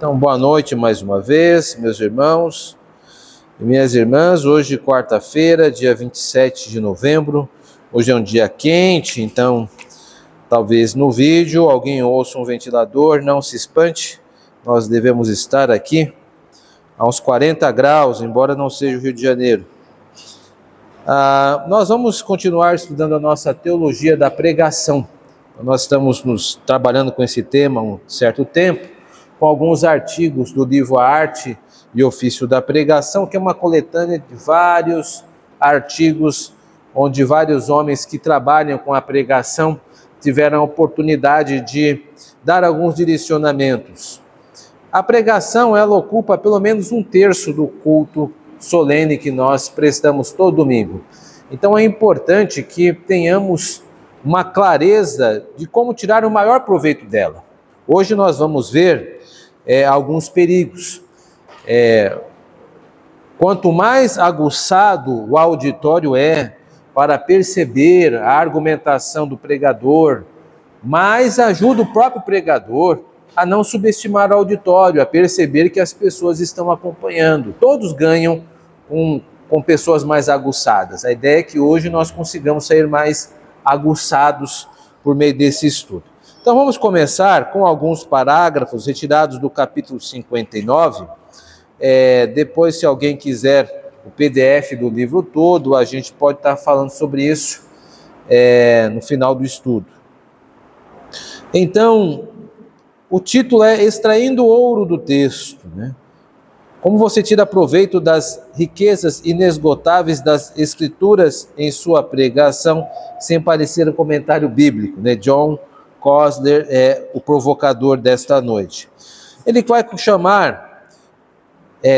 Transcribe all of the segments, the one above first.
Então, boa noite mais uma vez, meus irmãos e minhas irmãs. Hoje, quarta-feira, dia 27 de novembro. Hoje é um dia quente, então talvez no vídeo alguém ouça um ventilador, não se espante. Nós devemos estar aqui a uns 40 graus, embora não seja o Rio de Janeiro. Nós vamos continuar estudando a nossa teologia da pregação. Nós estamos trabalhando com esse tema há um certo tempo, com alguns artigos do livro A Arte e Ofício da Pregação, que é uma coletânea de vários artigos, onde vários homens que trabalham com a pregação tiveram a oportunidade de dar alguns direcionamentos. A pregação, ela ocupa pelo menos 1/3 do culto solene que nós prestamos todo domingo. Então é importante que tenhamos uma clareza de como tirar o maior proveito dela. Hoje nós vamos ver alguns perigos. Quanto mais aguçado o auditório é para perceber a argumentação do pregador, mais ajuda o próprio pregador a não subestimar o auditório, a perceber que as pessoas estão acompanhando. Todos ganham com pessoas mais aguçadas. A ideia é que hoje nós consigamos sair mais aguçados por meio desse estudo. Então vamos começar com alguns parágrafos retirados do capítulo 59. Depois, se alguém quiser o PDF do livro todo, a gente pode estar falando sobre isso no final do estudo. Então, o título é Extraindo Ouro do Texto, né? Como você tira proveito das riquezas inesgotáveis das Escrituras em sua pregação, sem parecer um comentário bíblico, né? John Cosler é o provocador desta noite. Ele vai chamar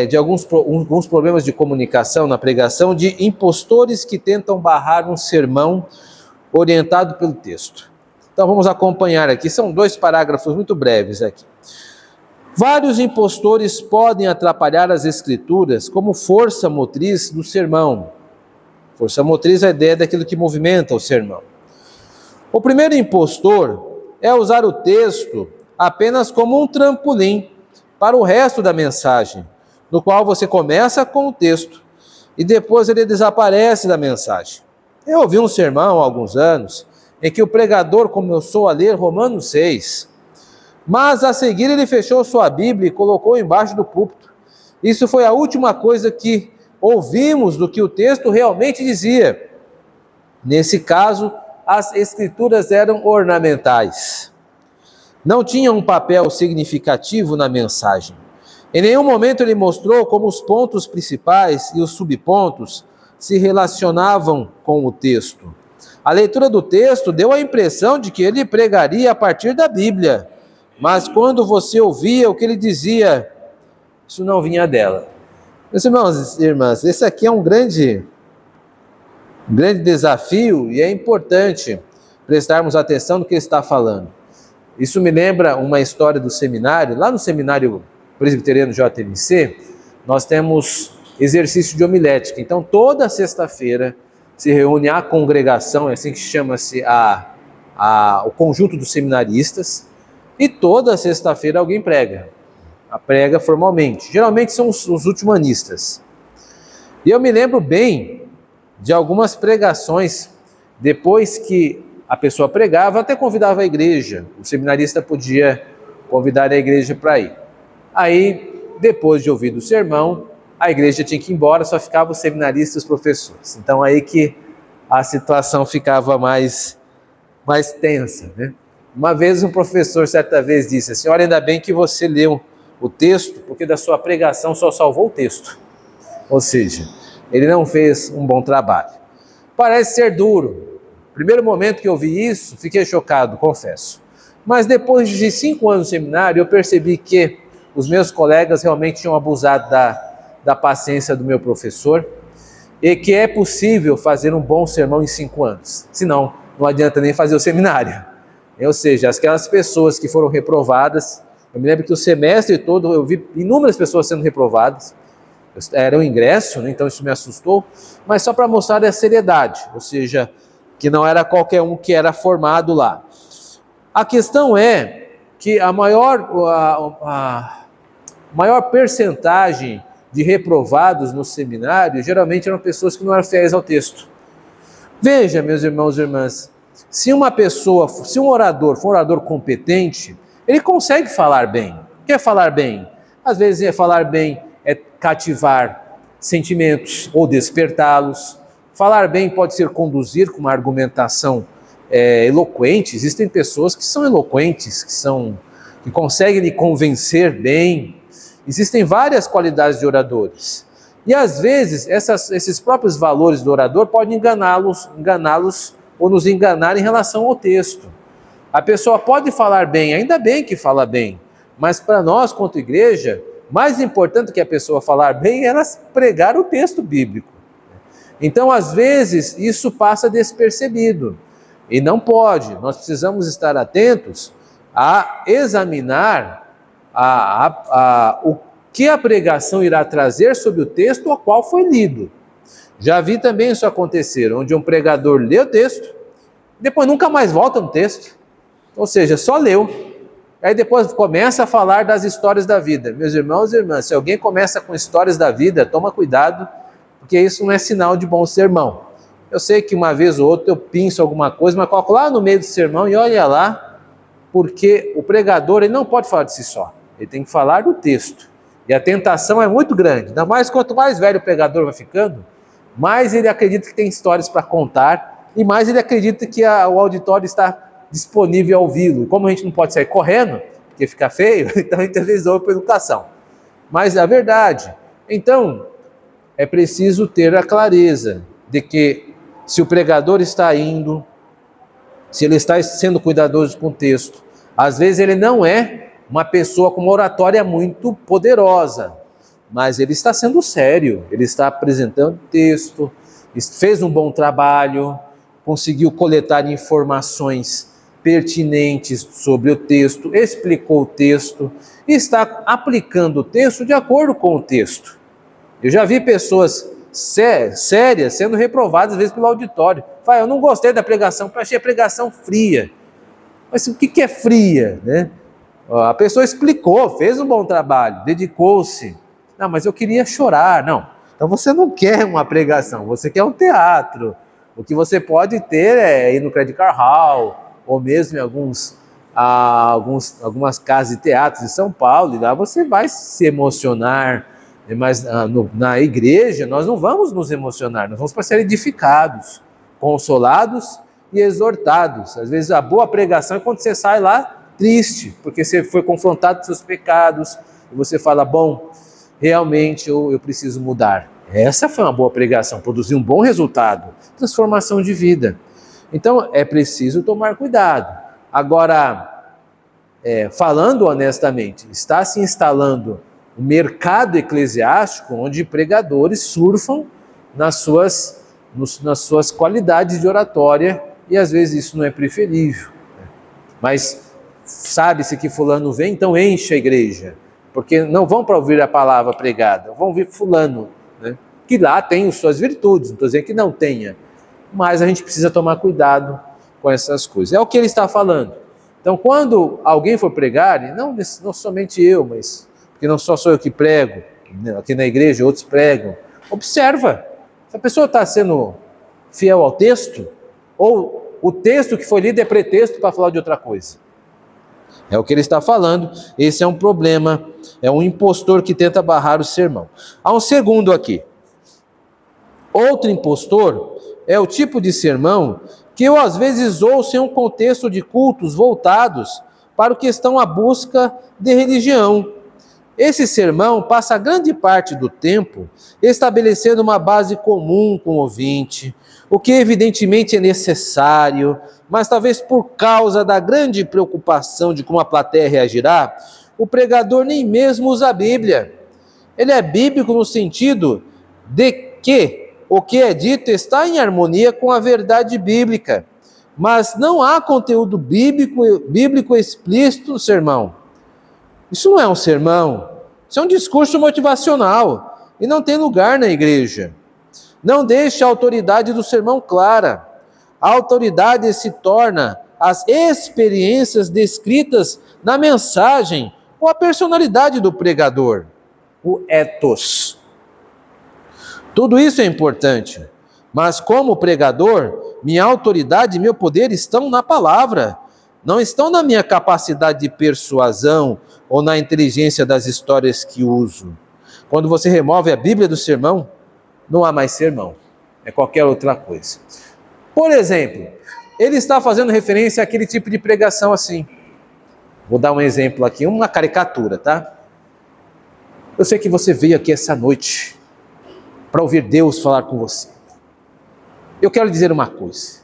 de alguns problemas de comunicação na pregação de impostores que tentam barrar um sermão orientado pelo texto. Então vamos acompanhar aqui, são 2 parágrafos muito breves aqui. Vários impostores podem atrapalhar as Escrituras como força motriz do sermão. Força motriz é a ideia daquilo que movimenta o sermão. O primeiro impostor é usar o texto apenas como um trampolim para o resto da mensagem, no qual você começa com o texto e depois ele desaparece da mensagem. Eu ouvi um sermão há alguns anos em que o pregador começou a ler Romanos 6, mas a seguir ele fechou sua Bíblia e colocou embaixo do púlpito. Isso foi a última coisa que ouvimos do que o texto realmente dizia. Nesse caso, as Escrituras eram ornamentais. Não tinham um papel significativo na mensagem. Em nenhum momento ele mostrou como os pontos principais e os subpontos se relacionavam com o texto. A leitura do texto deu a impressão de que ele pregaria a partir da Bíblia, mas quando você ouvia o que ele dizia, isso não vinha dela. Meus irmãos e irmãs, esse aqui é um grande desafio e é importante prestarmos atenção no que ele está falando. Isso me lembra uma história do seminário. Lá no seminário presbiteriano JMC, nós temos exercício de homilética. Então, toda sexta-feira se reúne a congregação, é assim que chama-se o conjunto dos seminaristas, e toda sexta-feira alguém prega. Prega formalmente. Geralmente são os ultimanistas. E eu me lembro bem de algumas pregações, depois que a pessoa pregava, até convidava a igreja. O seminarista podia convidar a igreja para ir. Aí, depois de ouvir o sermão, a igreja tinha que ir embora, só ficavam os seminaristas e os professores. Então aí que a situação ficava mais tensa, né? Uma vez um professor, certa vez, disse assim: olha, ainda bem que você leu o texto, porque da sua pregação só salvou o texto. Ou seja, ele não fez um bom trabalho. Parece ser duro. Primeiro momento que eu vi isso, fiquei chocado, confesso. Mas depois de 5 anos no seminário, eu percebi que os meus colegas realmente tinham abusado da paciência do meu professor e que é possível fazer um bom sermão em 5 anos. Senão, não adianta nem fazer o seminário. Ou seja, aquelas pessoas que foram reprovadas, eu me lembro que o semestre todo eu vi inúmeras pessoas sendo reprovadas. Era um ingresso, né? Então isso me assustou, mas só para mostrar a seriedade, ou seja, que não era qualquer um que era formado lá. A questão é que maior percentagem de reprovados no seminário geralmente eram pessoas que não eram fiéis ao texto. Veja, meus irmãos e irmãs, se um orador for um orador competente, ele consegue falar bem. O que é falar bem? Às vezes falar bem é cativar sentimentos ou despertá-los. Falar bem pode ser conduzir com uma argumentação eloquente. Existem pessoas que são eloquentes, que conseguem lhe convencer bem. Existem várias qualidades de oradores. E às vezes esses próprios valores do orador podem enganá-los ou nos enganar em relação ao texto. A pessoa pode falar bem, ainda bem que fala bem, mas para nós, quanto igreja, mais importante que a pessoa falar bem é ela pregar o texto bíblico. Então, às vezes, isso passa despercebido. E não pode. Nós precisamos estar atentos a examinar o que a pregação irá trazer sobre o texto ao qual foi lido. Já vi também isso acontecer, onde um pregador lê o texto, depois nunca mais volta no texto. Ou seja, só leu. Aí depois começa a falar das histórias da vida. Meus irmãos e irmãs, se alguém começa com histórias da vida, toma cuidado, porque isso não é sinal de bom sermão. Eu sei que uma vez ou outra eu pinço alguma coisa, mas coloco lá no meio do sermão e olha lá, porque o pregador ele não pode falar de si só, ele tem que falar do texto. E a tentação é muito grande, ainda mais quanto mais velho o pregador vai ficando, mais ele acredita que tem histórias para contar e mais ele acredita que o auditório está disponível a ouvi-lo. Como a gente não pode sair correndo, porque fica feio, então a gente resolve por educação. Mas é a verdade. Então, é preciso ter a clareza de que se o pregador está indo, se ele está sendo cuidadoso com o texto, às vezes ele não é uma pessoa com uma oratória muito poderosa, mas ele está sendo sério, ele está apresentando o texto, fez um bom trabalho, conseguiu coletar informações pertinentes sobre o texto, explicou o texto e está aplicando o texto de acordo com o texto. Eu já vi pessoas sérias sendo reprovadas às vezes pelo auditório. Fala, eu não gostei da pregação, achei a pregação fria. Mas o que é fria, né? A pessoa explicou, fez um bom trabalho, dedicou-se. Não, mas eu queria chorar. Não, então você não quer uma pregação, você quer um teatro. O que você pode ter é ir no Credit Card Hall, ou mesmo em algumas casas de teatro de São Paulo, e lá você vai se emocionar. Mas na igreja nós não vamos nos emocionar, nós vamos para ser edificados, consolados e exortados. Às vezes a boa pregação é quando você sai lá triste, porque você foi confrontado com seus pecados, e você fala, bom, realmente eu preciso mudar. Essa foi uma boa pregação, produziu um bom resultado, transformação de vida. Então é preciso tomar cuidado. Agora, falando honestamente, está se instalando um mercado eclesiástico onde pregadores surfam nas suas qualidades de oratória, e às vezes isso não é preferível. Mas sabe-se que fulano vem, então enche a igreja, porque não vão para ouvir a palavra pregada, vão ouvir fulano, né? Que lá tem as suas virtudes, não estou dizendo que não tenha, mas a gente precisa tomar cuidado com essas coisas. É o que ele está falando. Então, quando alguém for pregar, não somente eu, mas porque não só sou eu que prego, aqui na igreja outros pregam, observa, se a pessoa está sendo fiel ao texto, ou o texto que foi lido é pretexto para falar de outra coisa. É o que ele está falando, esse é um problema, é um impostor que tenta barrar o sermão. Há um segundo aqui. Outro impostor é o tipo de sermão que eu às vezes ouço em um contexto de cultos voltados para o que estão à busca de religião. Esse sermão passa grande parte do tempo estabelecendo uma base comum com o ouvinte, o que evidentemente é necessário, mas talvez por causa da grande preocupação de como a plateia reagirá, o pregador nem mesmo usa a Bíblia. Ele é bíblico no sentido de que o que é dito está em harmonia com a verdade bíblica, mas não há conteúdo bíblico explícito no sermão. Isso não é um sermão, isso é um discurso motivacional e não tem lugar na igreja. Não deixe a autoridade do sermão clara. A autoridade se torna as experiências descritas na mensagem ou a personalidade do pregador. o ethos. Tudo isso é importante, mas como pregador, minha autoridade e meu poder estão na palavra, não estão na minha capacidade de persuasão ou na inteligência das histórias que uso. Quando você remove a Bíblia do sermão, não há mais sermão, é qualquer outra coisa. Por exemplo, ele está fazendo referência àquele tipo de pregação assim. Vou dar um exemplo aqui, uma caricatura, tá? Eu sei que você veio aqui essa noite para ouvir Deus falar com você. Eu quero dizer uma coisa.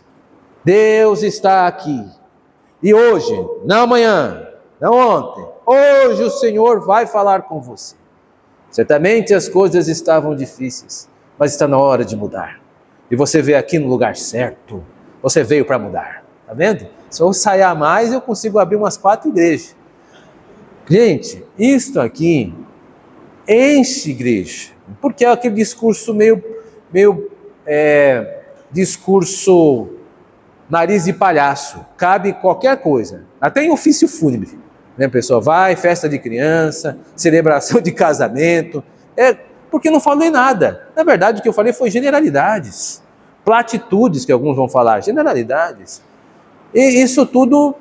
Deus está aqui. E hoje, não amanhã, não ontem, hoje o Senhor vai falar com você. Certamente as coisas estavam difíceis, mas está na hora de mudar. E você veio aqui no lugar certo. Você veio para mudar. Tá vendo? Se eu ensaiar mais, eu consigo abrir umas 4 igrejas. Gente, isto aqui enche igreja. Porque é aquele discurso meio discurso nariz de palhaço. Cabe qualquer coisa. Até em ofício fúnebre. Né, pessoal? Vai, festa de criança, celebração de casamento. Porque não falei nada. Na verdade, o que eu falei foi generalidades. Platitudes, que alguns vão falar. Generalidades. E isso tudo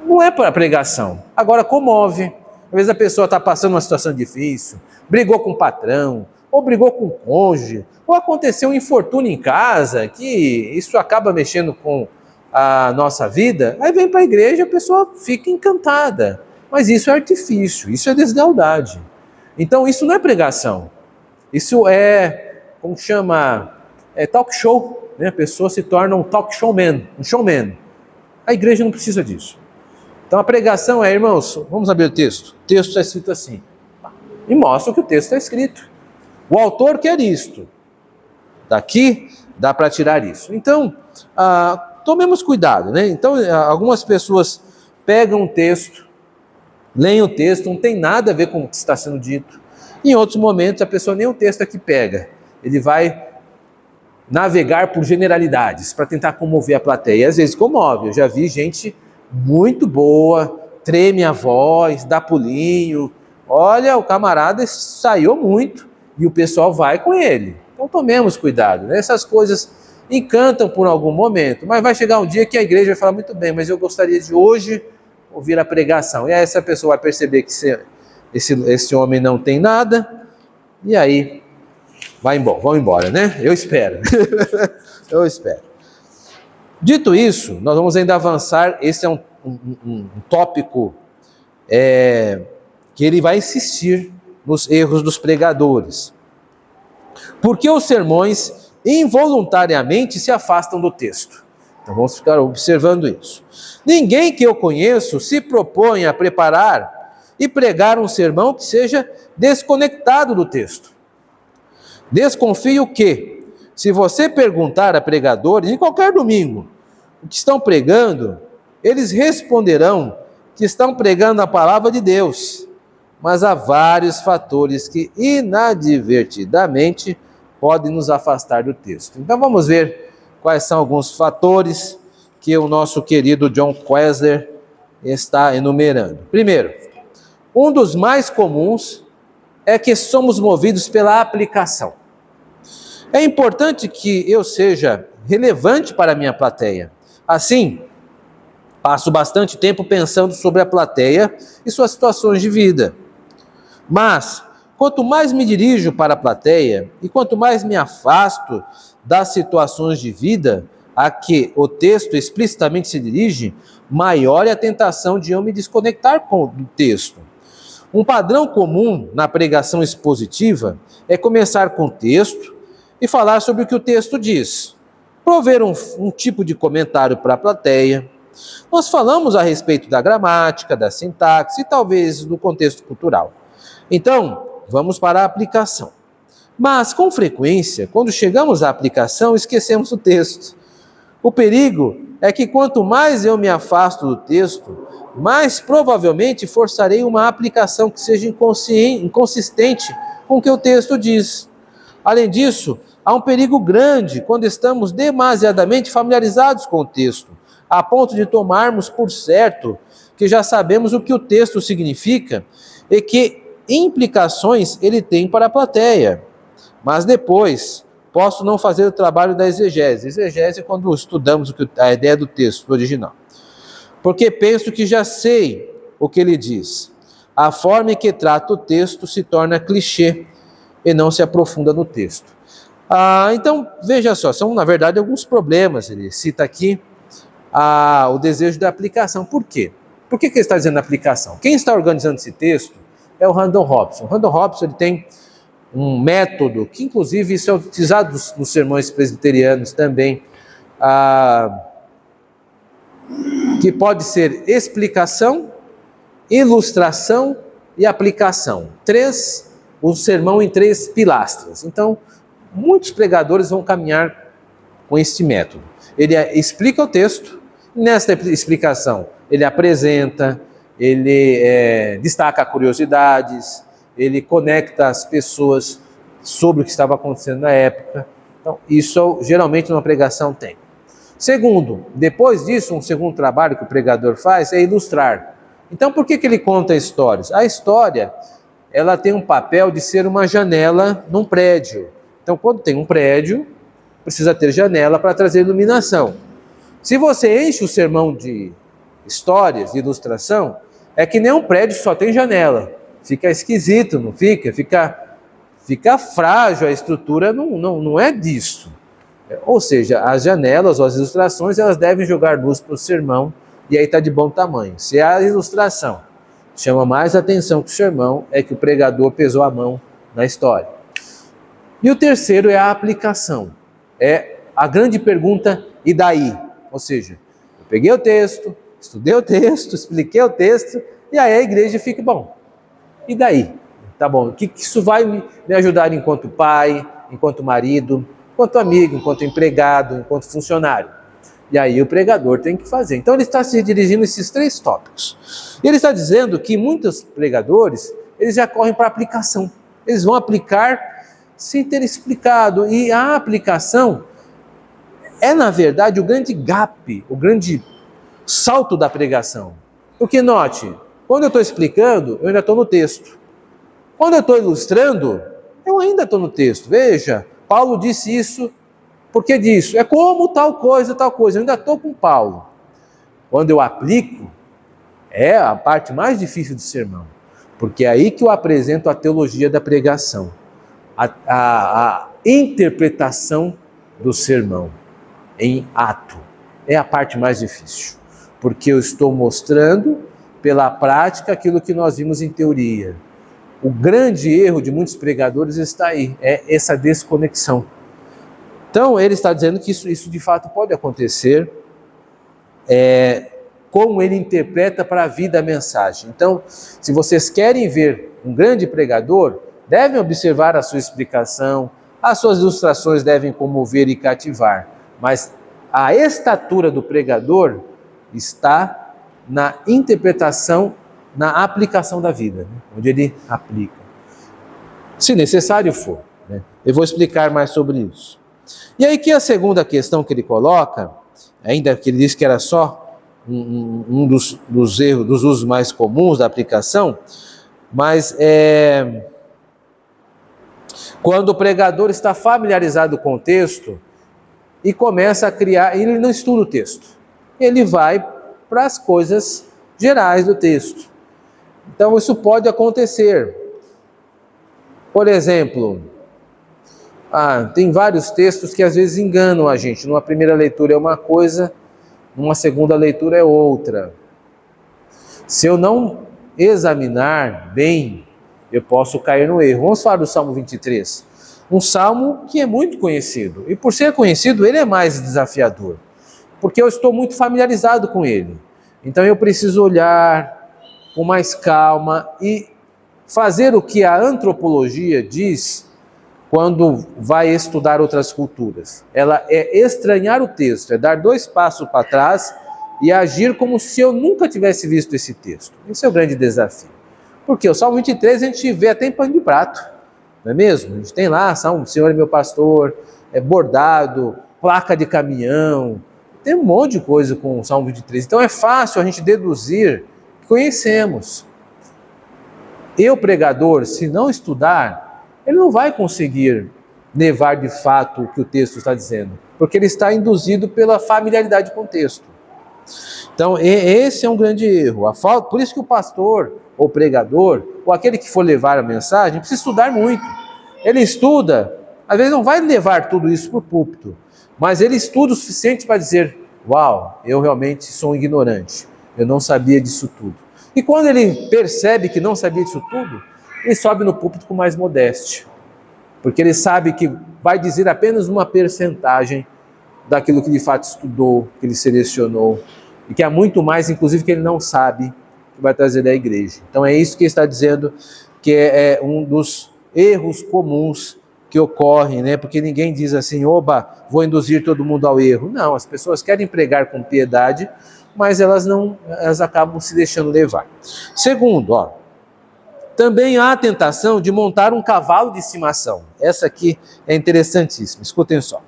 não é para pregação. Agora, comove. Às vezes a pessoa está passando uma situação difícil, brigou com o patrão, ou brigou com o cônjuge, ou aconteceu um infortúnio em casa, que isso acaba mexendo com a nossa vida, aí vem para a igreja e a pessoa fica encantada. Mas isso é artifício, isso é deslealdade. Então isso não é pregação. Isso é, como chama, talk show. Né? A pessoa se torna um talk showman, um showman. A igreja não precisa disso. Então a pregação é, irmãos, vamos abrir o texto. O texto está escrito assim. E mostra o que o texto está escrito. O autor quer isto. Daqui dá para tirar isso. Então, tomemos cuidado, né? Então, algumas pessoas pegam o texto, leem o texto, não tem nada a ver com o que está sendo dito. Em outros momentos, a pessoa nem o texto aqui pega. Ele vai navegar por generalidades para tentar comover a plateia. E às vezes comove. Eu já vi gente muito boa, treme a voz, dá pulinho. Olha, o camarada ensaiou muito e o pessoal vai com ele. Então tomemos cuidado, né? Essas coisas encantam por algum momento, mas vai chegar um dia que a igreja vai falar muito bem, mas eu gostaria de hoje ouvir a pregação. E aí essa pessoa vai perceber que esse homem não tem nada, e aí vão embora, né? Eu espero. Eu espero. Dito isso, nós vamos ainda avançar. Esse é um tópico que ele vai insistir nos erros dos pregadores. Porque os sermões involuntariamente se afastam do texto. Então vamos ficar observando isso. Ninguém que eu conheço se propõe a preparar e pregar um sermão que seja desconectado do texto. Desconfio que, se você perguntar a pregadores, em qualquer domingo, o que estão pregando, eles responderão que estão pregando a palavra de Deus. Mas há vários fatores que inadvertidamente podem nos afastar do texto. Então vamos ver quais são alguns fatores que o nosso querido John Wesley está enumerando. Primeiro, um dos mais comuns é que somos movidos pela aplicação. É importante que eu seja relevante para a minha plateia. Assim, passo bastante tempo pensando sobre a plateia e suas situações de vida. Mas, quanto mais me dirijo para a plateia e quanto mais me afasto das situações de vida a que o texto explicitamente se dirige, maior é a tentação de eu me desconectar do texto. Um padrão comum na pregação expositiva é começar com o texto e falar sobre o que o texto diz, prover um tipo de comentário para a plateia. Nós falamos a respeito da gramática, da sintaxe e talvez do contexto cultural. Então, vamos para a aplicação. Mas, com frequência, quando chegamos à aplicação, esquecemos o texto. O perigo é que quanto mais eu me afasto do texto, mais provavelmente forçarei uma aplicação que seja inconsistente com o que o texto diz. Além disso, há um perigo grande quando estamos demasiadamente familiarizados com o texto, a ponto de tomarmos por certo que já sabemos o que o texto significa e que implicações ele tem para a plateia, mas depois posso não fazer o trabalho da exegese. Exegese é quando estudamos a ideia do texto original. Porque penso que já sei o que ele diz. A forma em que trata o texto se torna clichê e não se aprofunda no texto. Então, veja só, são na verdade alguns problemas. Ele cita aqui o desejo da aplicação. Por quê? Por que ele está dizendo aplicação? Quem está organizando esse texto é o Randall Robson. O Randall Robson ele tem um método que, inclusive, isso é utilizado nos sermões presbiterianos também, que pode ser explicação, ilustração e aplicação. O sermão em 3 pilastras. Então, muitos pregadores vão caminhar com este método. Ele explica o texto, nesta explicação ele apresenta, ele destaca curiosidades, ele conecta as pessoas sobre o que estava acontecendo na época. Então, isso geralmente numa pregação tem. Segundo, depois disso, um segundo trabalho que o pregador faz é ilustrar. Então, por que ele conta histórias? A história, ela tem um papel de ser uma janela num prédio. Então, quando tem um prédio, precisa ter janela para trazer iluminação. Se você enche o sermão de histórias, de ilustração, é que nem um prédio só tem janela. Fica esquisito, não fica? Fica frágil, a estrutura não é disso. Ou seja, as janelas ou as ilustrações, elas devem jogar luz para o sermão, e aí está de bom tamanho. Se a ilustração chama mais atenção que o sermão, é que o pregador pesou a mão na história. E o terceiro é a aplicação. É a grande pergunta, e daí? Ou seja, eu peguei o texto, estudei o texto, expliquei o texto, e aí a igreja fica, bom, e daí? Tá bom, o que isso vai me ajudar enquanto pai, enquanto marido, enquanto amigo, enquanto empregado, enquanto funcionário? E aí o pregador tem que fazer. Então ele está se dirigindo a esses 3 tópicos. E ele está dizendo que muitos pregadores, eles já correm para a aplicação. Eles vão aplicar sem ter explicado. E a aplicação é, na verdade, o grande gap, o grande salto da pregação. Porque note, quando eu estou explicando, eu ainda estou no texto. Quando eu estou ilustrando, eu ainda estou no texto. Veja, Paulo disse isso, por que disso? É como tal coisa, eu ainda estou com Paulo. Quando eu aplico, é a parte mais difícil do sermão, porque é aí que eu apresento a teologia da pregação, a interpretação do sermão em ato. É a parte mais difícil, porque eu estou mostrando pela prática aquilo que nós vimos em teoria. O grande erro de muitos pregadores está aí, é essa desconexão. Então, ele está dizendo que isso de fato pode acontecer, como ele interpreta para a vida a mensagem. Então, se vocês querem ver um grande pregador, devem observar a sua explicação, as suas ilustrações devem comover e cativar, mas a estatura do pregador está na interpretação, na aplicação da vida, né? Onde ele aplica. Se necessário for, né? Eu vou explicar mais sobre isso. E aí que a segunda questão que ele coloca, ainda que ele disse que era só um dos erros, dos usos mais comuns da aplicação, mas quando o pregador está familiarizado com o texto e começa a criar, ele não estuda o texto, ele vai para as coisas gerais do texto. Então isso pode acontecer. Por exemplo, tem vários textos que às vezes enganam a gente. Numa primeira leitura é uma coisa, numa segunda leitura é outra. Se eu não examinar bem, eu posso cair no erro. Vamos falar do Salmo 23. Um salmo que é muito conhecido. E por ser conhecido, ele é mais desafiador, porque eu estou muito familiarizado com ele. Então eu preciso olhar com mais calma e fazer o que a antropologia diz quando vai estudar outras culturas. Ela é estranhar o texto, é dar 2 passos para trás e agir como se eu nunca tivesse visto esse texto. Esse é o grande desafio. Porque o Salmo 23 a gente vê até em pano de prato, não é mesmo? A gente tem lá, Salmo, Senhor é meu pastor, é bordado, placa de caminhão, tem um monte de coisa com o Salmo 23. Então é fácil a gente deduzir que conhecemos. E o pregador, se não estudar, ele não vai conseguir levar de fato o que o texto está dizendo, porque ele está induzido pela familiaridade com o texto. Então, esse é um grande erro. Por isso que o pastor, ou pregador, ou aquele que for levar a mensagem, precisa estudar muito. Ele estuda, às vezes não vai levar tudo isso para o púlpito, mas ele estuda o suficiente para dizer: uau, eu realmente sou um ignorante, eu não sabia disso tudo. E quando ele percebe que não sabia disso tudo, ele sobe no púlpito com mais modéstia, porque ele sabe que vai dizer apenas uma percentagem daquilo que de fato estudou, que ele selecionou, e que há muito mais, inclusive, que ele não sabe, que vai trazer da igreja. Então é isso que ele está dizendo, que é um dos erros comuns que ocorrem, né? Porque ninguém diz assim: oba, vou induzir todo mundo ao erro. Não, as pessoas querem pregar com piedade, mas elas acabam se deixando levar. Segundo, também há a tentação de montar um cavalo de estimação. Essa aqui é interessantíssima, escutem só.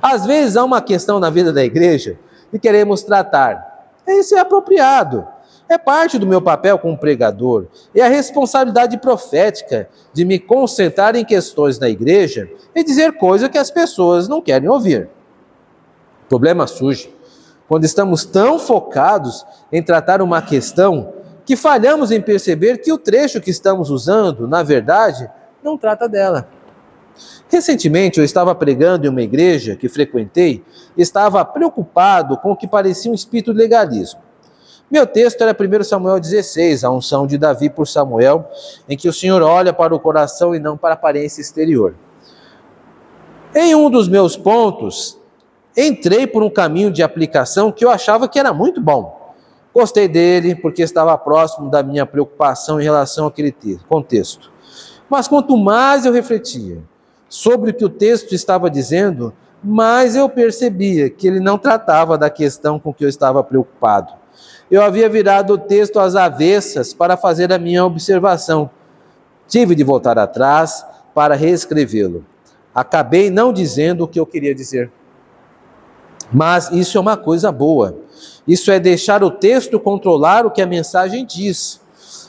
Às vezes há uma questão na vida da igreja que queremos tratar. Isso é apropriado. É parte do meu papel como pregador. É a responsabilidade profética de me concentrar em questões da igreja e dizer coisas que as pessoas não querem ouvir. O problema surge quando estamos tão focados em tratar uma questão que falhamos em perceber que o trecho que estamos usando, na verdade, não trata dela. Recentemente eu estava pregando em uma igreja que frequentei e estava preocupado com o que parecia um espírito de legalismo. Meu texto era 1 Samuel 16, a unção de Davi por Samuel, em que o Senhor olha para o coração e não para a aparência exterior. Em um dos meus pontos, entrei por um caminho de aplicação que eu achava que era muito bom. Gostei dele porque estava próximo da minha preocupação em relação àquele contexto. Mas quanto mais eu refletia sobre o que o texto estava dizendo, mais eu percebia que ele não tratava da questão com que eu estava preocupado. Eu havia virado o texto às avessas para fazer a minha observação. Tive de voltar atrás para reescrevê-lo. Acabei não dizendo o que eu queria dizer. Mas isso é uma coisa boa. Isso é deixar o texto controlar o que a mensagem diz.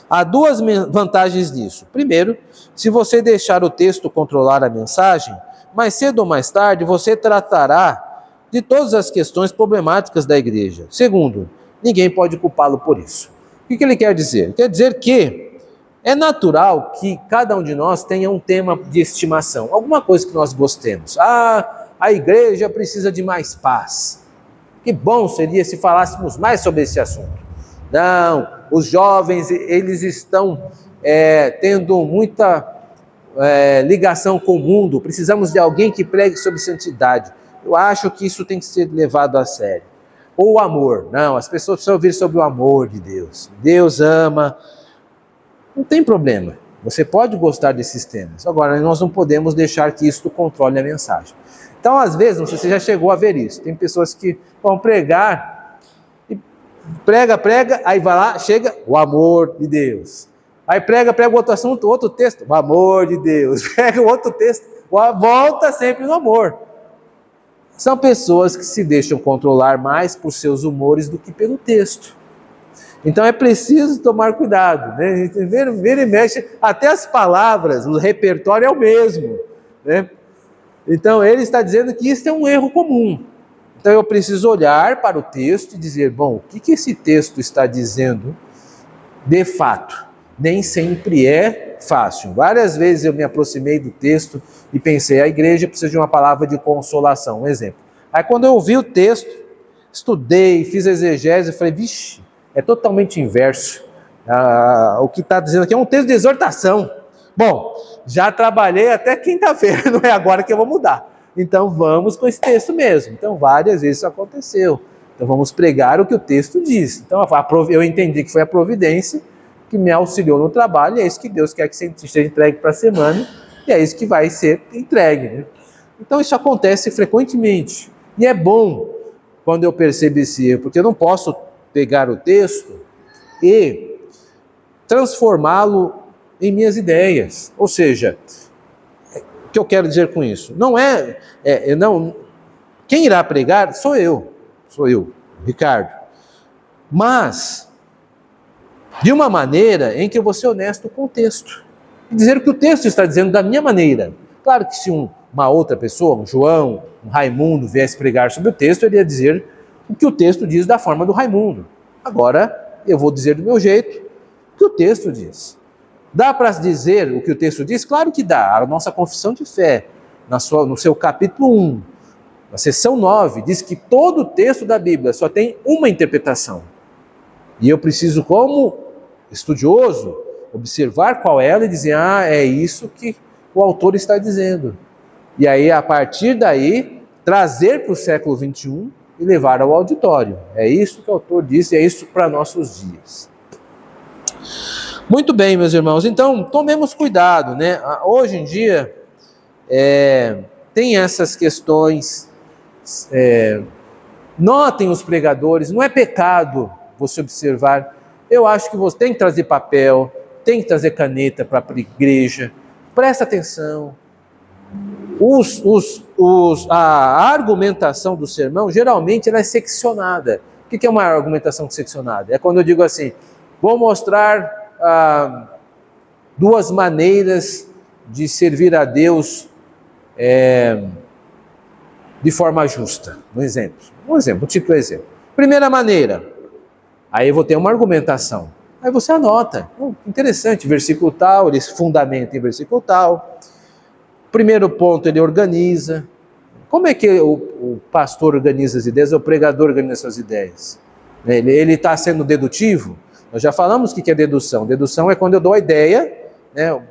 Há duas vantagens nisso. Primeiro, se você deixar o texto controlar a mensagem, mais cedo ou mais tarde você tratará de todas as questões problemáticas da igreja. Segundo, ninguém pode culpá-lo por isso. O que ele quer dizer? Quer dizer que é natural que cada um de nós tenha um tema de estimação, alguma coisa que nós gostemos. A igreja precisa de mais paz. Que bom seria se falássemos mais sobre esse assunto. Não, os jovens, eles estão tendo muita ligação com o mundo, precisamos de alguém que pregue sobre santidade. Eu acho que isso tem que ser levado a sério. Ou o amor, não, as pessoas precisam ouvir sobre o amor de Deus. Deus ama, não tem problema, você pode gostar desses temas. Agora, nós não podemos deixar que isso controle a mensagem. Então, às vezes, não sei se você já chegou a ver isso, tem pessoas que vão pregar, e prega, aí vai lá, chega o amor de Deus. Aí prega outro assunto, outro texto, o amor de Deus. Pega o outro texto, volta sempre no amor. São pessoas que se deixam controlar mais por seus humores do que pelo texto. Então é preciso tomar cuidado, né? Vira e mexe, até as palavras, o repertório é o mesmo, né? Então ele está dizendo que isso é um erro comum. Então eu preciso olhar para o texto e dizer, bom, o que esse texto está dizendo de fato? Nem sempre é fácil. Várias vezes eu me aproximei do texto e pensei, a igreja precisa de uma palavra de consolação, um exemplo. Aí quando eu ouvi o texto, estudei, fiz exegese, falei, vixe, é totalmente inverso. O que está dizendo aqui é um texto de exortação. Bom, já trabalhei até quinta-feira, não é agora que eu vou mudar. Então vamos com esse texto mesmo. Então várias vezes isso aconteceu. Então vamos pregar o que o texto diz. Então eu entendi que foi a providência que me auxiliou no trabalho, e é isso que Deus quer que seja entregue para a semana, e é isso que vai ser entregue, né? Então isso acontece frequentemente, e é bom quando eu percebo esse erro, porque eu não posso pegar o texto e transformá-lo em minhas ideias. Ou seja, o que eu quero dizer com isso? Quem irá pregar sou eu, Ricardo. Mas de uma maneira em que eu vou ser honesto com o texto. E dizer o que o texto está dizendo da minha maneira. Claro que se uma outra pessoa, um João, um Raimundo, viesse pregar sobre o texto, ele ia dizer o que o texto diz da forma do Raimundo. Agora, eu vou dizer do meu jeito o que o texto diz. Dá para dizer o que o texto diz? Claro que dá. A nossa confissão de fé, no seu capítulo 1, na seção 9, diz que todo o texto da Bíblia só tem uma interpretação. E eu preciso, como estudioso, observar qual é ela e dizer, é isso que o autor está dizendo. E aí, a partir daí, trazer para o século XXI e levar ao auditório. É isso que o autor disse, é isso para nossos dias. Muito bem, meus irmãos, então tomemos cuidado, né? Hoje em dia tem essas questões, notem os pregadores, não é pecado você observar. Eu acho que você tem que trazer papel, tem que trazer caneta para a igreja, presta atenção. A argumentação do sermão, geralmente, ela é seccionada. O que é uma argumentação seccionada? É quando eu digo assim, vou mostrar 2 maneiras de servir a Deus de forma justa. Um título exemplo. Primeira maneira, aí eu vou ter uma argumentação. Aí você anota. Interessante, versículo tal, ele fundamenta em versículo tal. Primeiro ponto, ele organiza. Como é que o pastor organiza as ideias, o pregador organiza suas ideias? Ele está sendo dedutivo? Nós já falamos o que é dedução. Dedução é quando eu dou a ideia, né?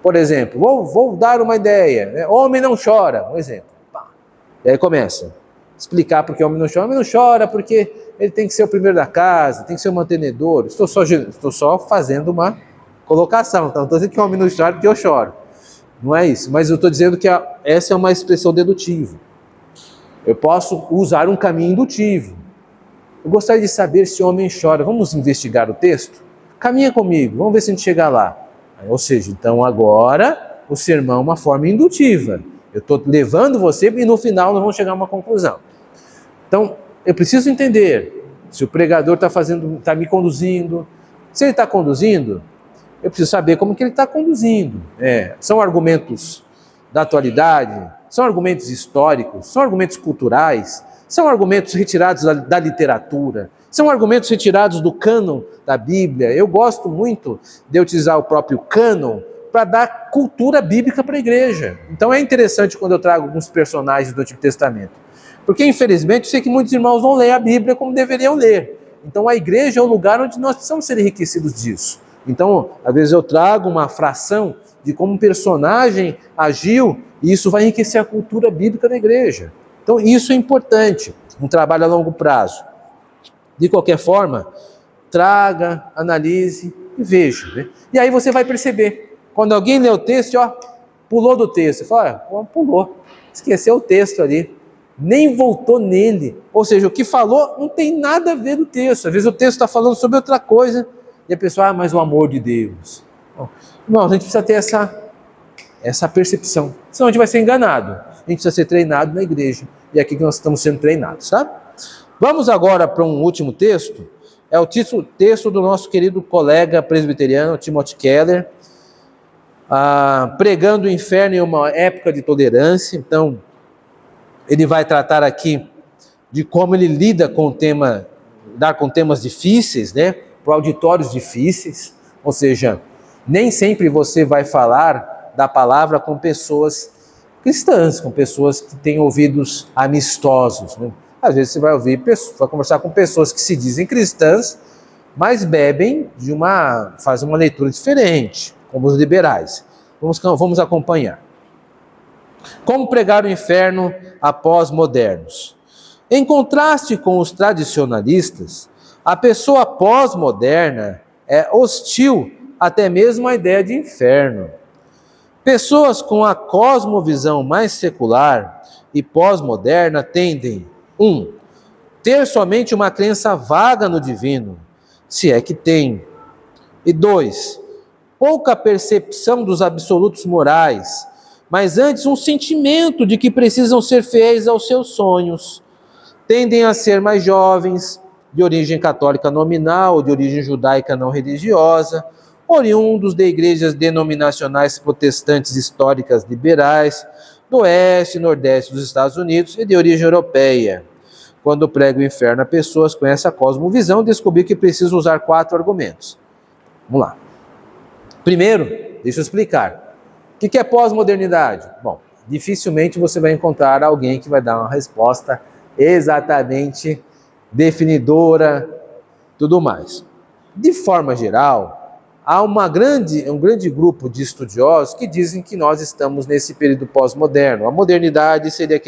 Por exemplo, vou dar uma ideia, né? Homem não chora, um exemplo. E aí começa a explicar porque o homem não chora. O homem não chora porque ele tem que ser o primeiro da casa, tem que ser o mantenedor. Estou só fazendo uma colocação, então não estou dizendo que o homem não chora porque eu choro. Não é isso, mas eu estou dizendo que essa é uma expressão dedutiva. Eu posso usar um caminho indutivo. Eu gostaria de saber se o homem chora. Vamos investigar o texto? Caminha comigo, vamos ver se a gente chega lá. Ou seja, então agora o sermão é uma forma indutiva. Eu estou levando você e no final nós vamos chegar a uma conclusão. Então, eu preciso entender se o pregador está me conduzindo. Se ele está conduzindo, eu preciso saber como que ele está conduzindo. São argumentos da atualidade, são argumentos históricos, são argumentos culturais, são argumentos retirados da literatura, são argumentos retirados do cânon da Bíblia. Eu gosto muito de utilizar o próprio cânon para dar cultura bíblica para a igreja. Então é interessante quando eu trago alguns personagens do Antigo Testamento. Porque, infelizmente, eu sei que muitos irmãos não leem a Bíblia como deveriam ler. Então a igreja é o lugar onde nós precisamos ser enriquecidos disso. Então, às vezes eu trago uma fração de como um personagem agiu e isso vai enriquecer a cultura bíblica da igreja. Então, isso é importante, um trabalho a longo prazo. De qualquer forma, traga, analise e veja. Né? E aí você vai perceber. Quando alguém lê o texto, pulou do texto. Você fala, pulou, esqueceu o texto ali, nem voltou nele. Ou seja, o que falou não tem nada a ver do texto. Às vezes o texto está falando sobre outra coisa, e a pessoa, mas o amor de Deus. Não, a gente precisa ter essa percepção, senão a gente vai ser enganado. A gente precisa ser treinado na igreja, e é aqui que nós estamos sendo treinados, sabe? Vamos agora para um último texto, é o texto do nosso querido colega presbiteriano, Timothy Keller, pregando o inferno em uma época de tolerância. Então, ele vai tratar aqui de como ele lida com temas difíceis, né? Para auditórios difíceis, ou seja, nem sempre você vai falar da palavra com pessoas cristãs, com pessoas que têm ouvidos amistosos, né? Às vezes você vai conversar com pessoas que se dizem cristãs, mas bebem fazem uma leitura diferente, como os liberais. Vamos acompanhar. Como pregar o inferno a pós-modernos? Em contraste com os tradicionalistas, a pessoa pós-moderna é hostil até mesmo à ideia de inferno. Pessoas com a cosmovisão mais secular e pós-moderna tendem, 1. Ter somente uma crença vaga no divino, se é que tem. E 2. Pouca percepção dos absolutos morais, mas antes um sentimento de que precisam ser fiéis aos seus sonhos. Tendem a ser mais jovens, de origem católica nominal, de origem judaica não religiosa, oriundos de igrejas denominacionais protestantes históricas liberais, do oeste e nordeste dos Estados Unidos e de origem europeia. Quando prego o inferno a pessoas com essa cosmovisão, descobri que preciso usar 4 argumentos. Vamos lá. Primeiro, deixa eu explicar. O que é pós-modernidade? Bom, dificilmente você vai encontrar alguém que vai dar uma resposta exatamente definidora, tudo mais. De forma geral, há um grande grupo de estudiosos que dizem que nós estamos nesse período pós-moderno. A modernidade seria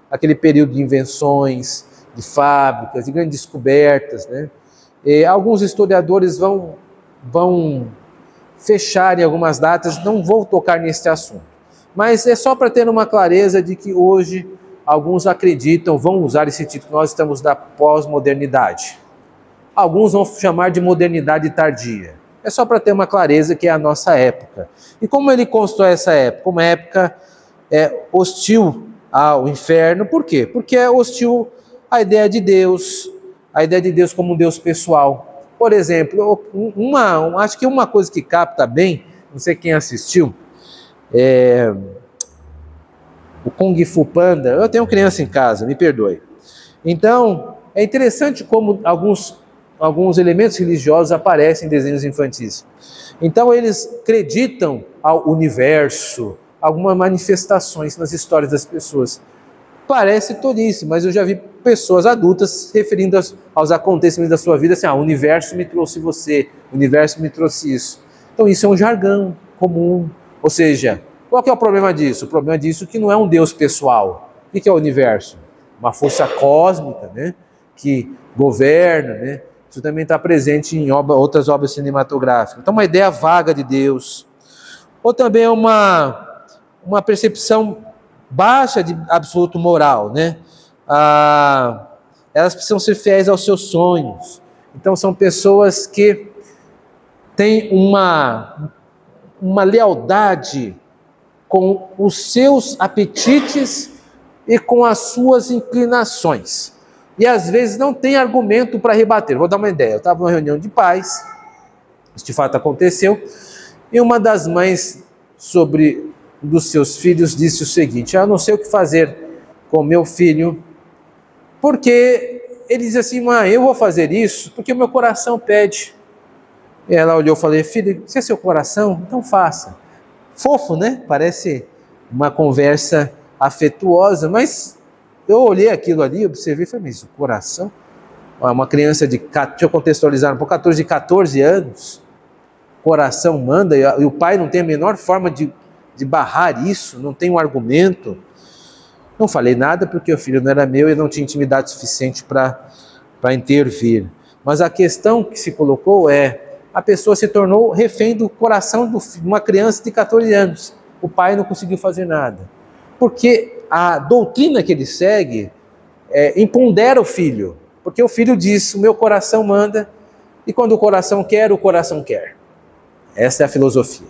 aquele período de invenções, de fábricas, de grandes descobertas, né? E alguns historiadores vão fechar em algumas datas, não vou tocar nesse assunto. Mas é só para ter uma clareza de que hoje alguns acreditam, vão usar esse título, nós estamos na pós-modernidade. Alguns vão chamar de modernidade tardia. É só para ter uma clareza que é a nossa época. E como ele constrói essa época? Uma época hostil ao inferno. Por quê? Porque é hostil à ideia de Deus como um Deus pessoal. Por exemplo, acho que uma coisa que capta bem, não sei quem assistiu, o Kung Fu Panda. Eu tenho criança em casa, me perdoe. Então, é interessante como alguns elementos religiosos aparecem em desenhos infantis. Então, eles acreditam ao universo, algumas manifestações nas histórias das pessoas. Parece tolice, mas eu já vi pessoas adultas se referindo aos acontecimentos da sua vida, assim, o universo me trouxe você, o universo me trouxe isso. Então isso é um jargão comum. Ou seja, qual que é o problema disso? O problema disso é que não é um Deus pessoal. O que é o universo? Uma força cósmica, né, que governa, né? Isso também está presente em outras obras cinematográficas. Então uma ideia vaga de Deus. Ou também uma percepção baixa de absoluto moral, né? Elas precisam ser fiéis aos seus sonhos. Então são pessoas que têm uma lealdade com os seus apetites e com as suas inclinações. E às vezes não tem argumento para rebater. Vou dar uma ideia. Eu estava numa reunião de pais, isso de fato aconteceu, e uma das mães dos seus filhos disse o seguinte: eu não sei o que fazer com meu filho, porque ele diz assim, mãe, eu vou fazer isso porque o meu coração pede. E ela olhou e falou, filho, se é seu coração, então faça. Fofo, né? Parece uma conversa afetuosa, mas eu olhei aquilo ali, observei e falei, mas o coração? Uma criança deixa eu contextualizar um pouco, 14 anos, coração manda, e o pai não tem a menor forma de barrar isso, não tem um argumento. Não falei nada porque o filho não era meu e não tinha intimidade suficiente para intervir. Mas a questão que se colocou a pessoa se tornou refém do coração de uma criança de 14 anos. O pai não conseguiu fazer nada. Porque a doutrina que ele segue impondera o filho. Porque o filho diz, o meu coração manda, e quando o coração quer, o coração quer. Essa é a filosofia.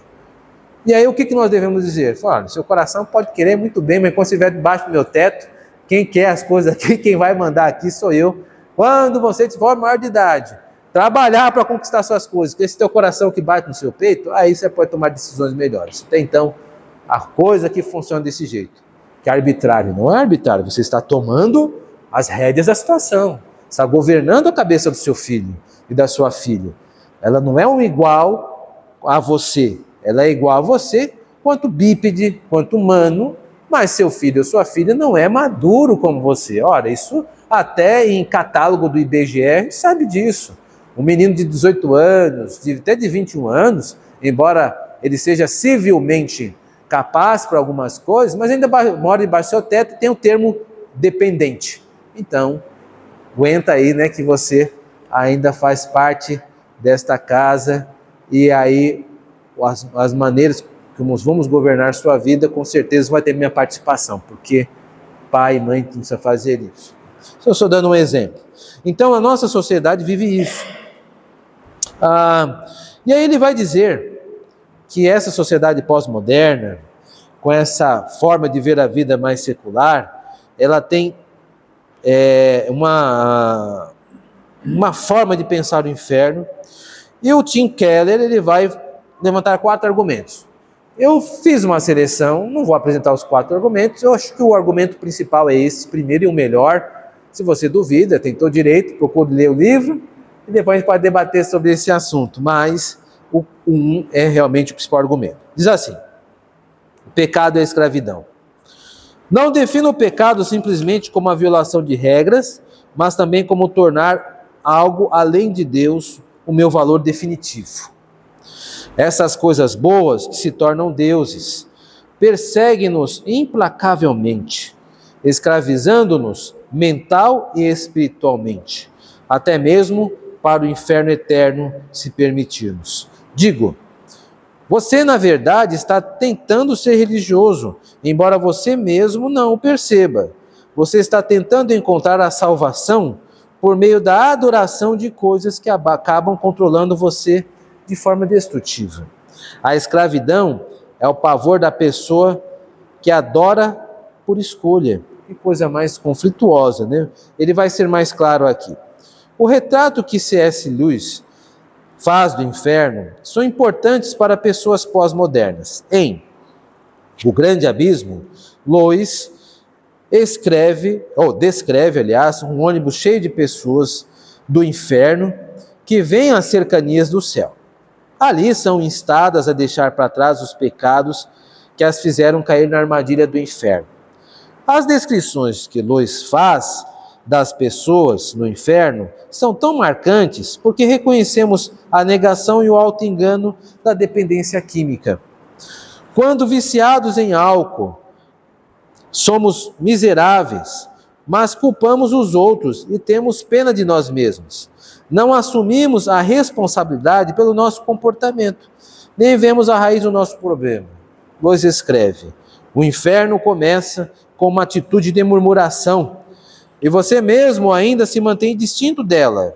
E aí o que nós devemos dizer? Olha, seu coração pode querer muito bem, mas quando você estiver debaixo do meu teto, quem quer as coisas aqui, quem vai mandar aqui sou eu. Quando você for maior de idade, trabalhar para conquistar suas coisas, que esse teu coração que bate no seu peito, aí você pode tomar decisões melhores. Até então, a coisa que funciona desse jeito, que é arbitrário, não é arbitrário, você está tomando as rédeas da situação, está governando a cabeça do seu filho e da sua filha. Ela não é um igual a você, ela é igual a você, quanto bípede, quanto humano, mas seu filho ou sua filha não é maduro como você. Ora, isso até em catálogo do IBGE sabe disso. Um menino de 18 anos, até de 21 anos, embora ele seja civilmente capaz para algumas coisas, mas ainda mora debaixo do seu teto e tem o termo dependente. Então, aguenta aí, né, que você ainda faz parte desta casa e aí as maneiras como vamos governar sua vida, com certeza vai ter minha participação, porque pai e mãe precisam fazer isso. Eu estou dando um exemplo. Então, a nossa sociedade vive isso. E aí ele vai dizer que essa sociedade pós-moderna, com essa forma de ver a vida mais secular, ela tem uma forma de pensar o inferno. E o Tim Keller, ele vai levantar 4 argumentos. Eu fiz uma seleção, não vou apresentar os 4 argumentos, eu acho que o argumento principal é esse, primeiro e o melhor. Se você duvida, tem todo direito, procure ler o livro, e depois a gente pode debater sobre esse assunto, mas o 1 é realmente o principal argumento. Diz assim: o pecado é a escravidão. Não defina o pecado simplesmente como a violação de regras, mas também como tornar algo além de Deus o meu valor definitivo. Essas coisas boas que se tornam deuses perseguem-nos implacavelmente, escravizando-nos mental e espiritualmente, até mesmo para o inferno eterno, se permitirmos. Digo, você na verdade está tentando ser religioso, embora você mesmo não o perceba. Você está tentando encontrar a salvação por meio da adoração de coisas que acabam controlando você de forma destrutiva. A escravidão é o pavor da pessoa que adora por escolha. Que coisa mais conflituosa, né? Ele vai ser mais claro aqui. O retrato que C.S. Lewis faz do inferno são importantes para pessoas pós-modernas. Em O Grande Abismo, Lewis descreve, um ônibus cheio de pessoas do inferno que vêm às cercanias do céu. Ali são instadas a deixar para trás os pecados que as fizeram cair na armadilha do inferno. As descrições que Lewis faz das pessoas no inferno são tão marcantes porque reconhecemos a negação e o auto-engano da dependência química. Quando viciados em álcool, somos miseráveis, mas culpamos os outros e temos pena de nós mesmos. Não assumimos a responsabilidade pelo nosso comportamento, nem vemos a raiz do nosso problema. Lewis escreve: o inferno começa com uma atitude de murmuração, e você mesmo ainda se mantém distinto dela,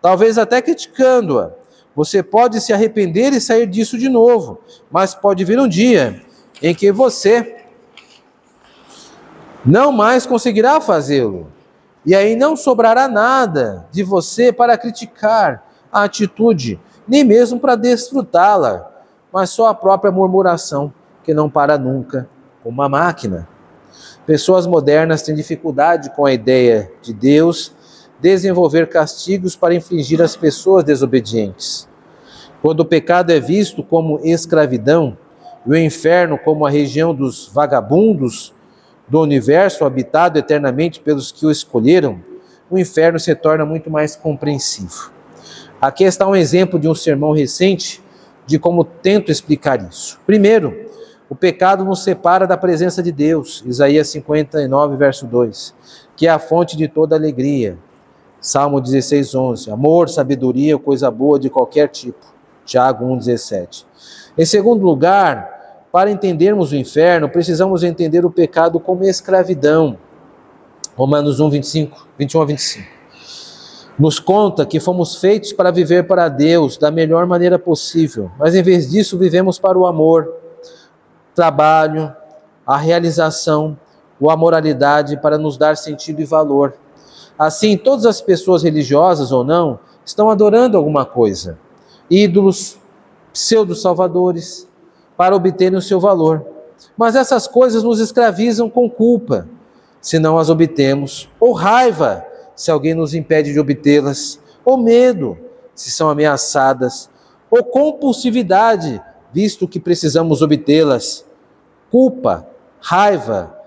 talvez até criticando-a. Você pode se arrepender e sair disso de novo, mas pode vir um dia em que você não mais conseguirá fazê-lo. E aí não sobrará nada de você para criticar a atitude, nem mesmo para desfrutá-la, mas só a própria murmuração, que não para nunca, como uma máquina. Pessoas modernas têm dificuldade com a ideia de Deus desenvolver castigos para infligir às pessoas desobedientes. Quando o pecado é visto como escravidão e o inferno como a região dos vagabundos do universo habitado eternamente pelos que o escolheram, o inferno se torna muito mais compreensivo. Aqui está um exemplo de um sermão recente de como tento explicar isso. Primeiro, o pecado nos separa da presença de Deus, Isaías 59, verso 2, que é a fonte de toda alegria. Salmo 16, 11, amor, sabedoria, coisa boa de qualquer tipo. Tiago 1, 17. Em segundo lugar, para entendermos o inferno, precisamos entender o pecado como escravidão. Romanos 1, 21 a 25. Nos conta que fomos feitos para viver para Deus da melhor maneira possível, mas em vez disso vivemos para o amor, trabalho, a realização ou a moralidade para nos dar sentido e valor. Assim, todas as pessoas religiosas ou não estão adorando alguma coisa, ídolos, pseudo-salvadores, para obterem o seu valor. Mas essas coisas nos escravizam com culpa, se não as obtemos, ou raiva, se alguém nos impede de obtê-las, ou medo, se são ameaçadas, ou compulsividade, visto que precisamos obtê-las. Culpa, raiva,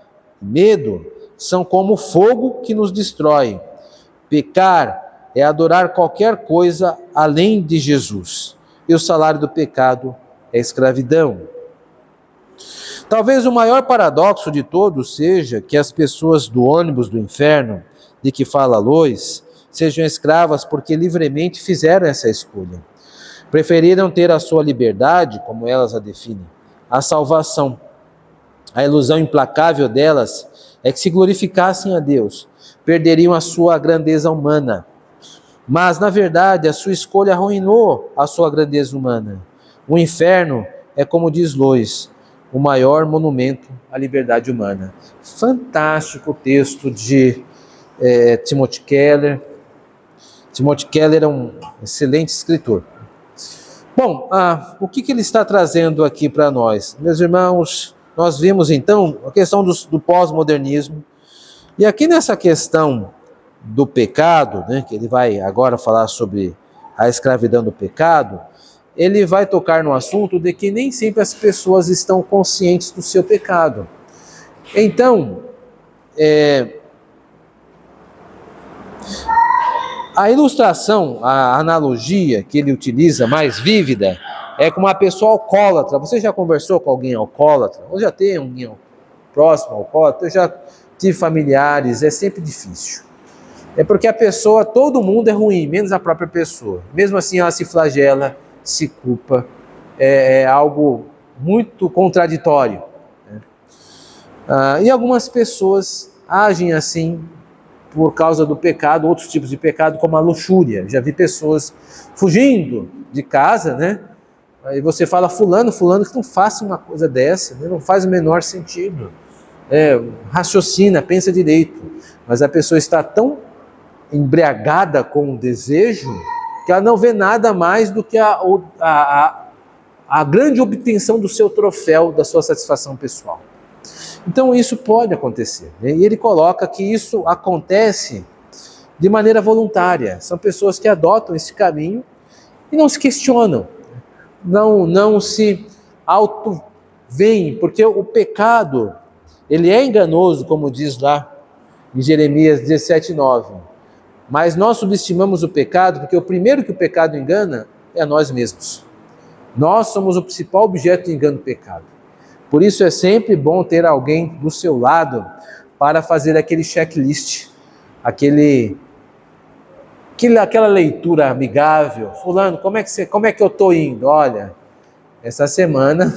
medo são como fogo que nos destrói. Pecar é adorar qualquer coisa além de Jesus. E o salário do pecado é escravidão. Talvez o maior paradoxo de todos seja que as pessoas do ônibus do inferno, de que fala Lewis, sejam escravas porque livremente fizeram essa escolha. Preferiram ter a sua liberdade, como elas a definem, a salvação. A ilusão implacável delas é que se glorificassem a Deus, perderiam a sua grandeza humana. Mas, na verdade, a sua escolha arruinou a sua grandeza humana. O inferno é, como diz Lewis, o maior monumento à liberdade humana. Fantástico texto de Timothy Keller. Timothy Keller é um excelente escritor. Bom, o que ele está trazendo aqui para nós? Meus irmãos, nós vimos então a questão do pós-modernismo, e aqui nessa questão do pecado, né, que ele vai agora falar sobre a escravidão do pecado, ele vai tocar no assunto de que nem sempre as pessoas estão conscientes do seu pecado. Então, a ilustração, a analogia que ele utiliza mais vívida é com uma pessoa alcoólatra. Você já conversou com alguém alcoólatra? Ou já tem alguém próximo alcoólatra? Eu já tive familiares, é sempre difícil. É porque a pessoa, todo mundo é ruim, menos a própria pessoa. Mesmo assim ela se flagela, se culpa, é algo muito contraditório. E algumas pessoas agem assim por causa do pecado, outros tipos de pecado, como a luxúria. Já vi pessoas fugindo de casa, né? Aí você fala, fulano, que não faça uma coisa dessa, né? Não faz o menor sentido. Raciocina, pensa direito. Mas a pessoa está tão embriagada com o desejo que ela não vê nada mais do que a grande obtenção do seu troféu, da sua satisfação pessoal. Então isso pode acontecer, né? E ele coloca que isso acontece de maneira voluntária. São pessoas que adotam esse caminho e não se questionam, não se auto-veem, porque o pecado, ele é enganoso, como diz lá em Jeremias 17:9. Mas nós subestimamos o pecado, porque o primeiro que o pecado engana é a nós mesmos. Nós somos o principal objeto de engano do pecado. Por isso é sempre bom ter alguém do seu lado para fazer aquele checklist, aquela leitura amigável. Fulano, como é que eu estou indo? Olha, essa semana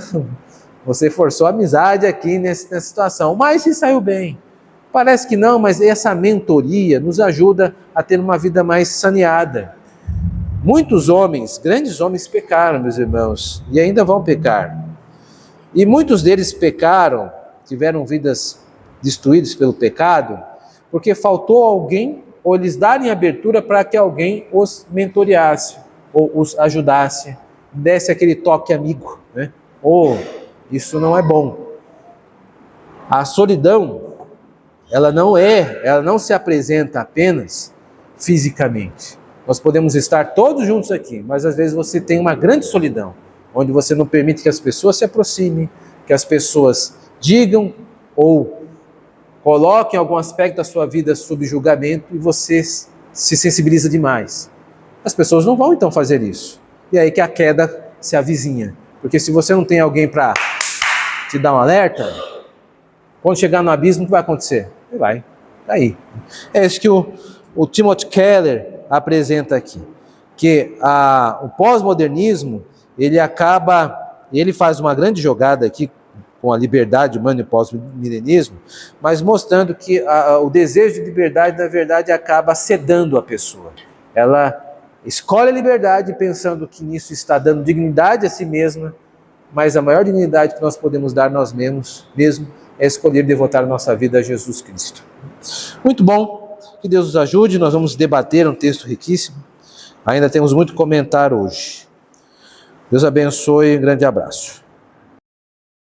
você forçou a amizade aqui nessa situação, mas se saiu bem. Parece que não, mas essa mentoria nos ajuda a ter uma vida mais saneada. Muitos homens, grandes homens pecaram, meus irmãos, e ainda vão pecar. E muitos deles pecaram, tiveram vidas destruídas pelo pecado, porque faltou alguém, ou eles darem abertura para que alguém os mentoreasse, ou os ajudasse, desse aquele toque amigo, né? Isso não é bom. A solidão, ela não se apresenta apenas fisicamente. Nós podemos estar todos juntos aqui, mas às vezes você tem uma grande solidão, onde você não permite que as pessoas se aproximem, que as pessoas digam ou coloquem algum aspecto da sua vida sob julgamento e você se sensibiliza demais. As pessoas não vão então fazer isso. E aí que a queda se avizinha. Porque se você não tem alguém para te dar um alerta, quando chegar no abismo, o que vai acontecer? Vai cair. É isso que o Timothy Keller apresenta aqui. Que o pós-modernismo, ele faz uma grande jogada aqui com a liberdade humana e o pós-milenismo, mas mostrando que o desejo de liberdade, na verdade, acaba sedando a pessoa. Ela escolhe a liberdade pensando que nisso está dando dignidade a si mesma, mas a maior dignidade que nós podemos dar nós mesmos é escolher devotar a nossa vida a Jesus Cristo. Muito bom, que Deus nos ajude, nós vamos debater um texto riquíssimo, ainda temos muito comentário hoje. Deus abençoe, um grande abraço.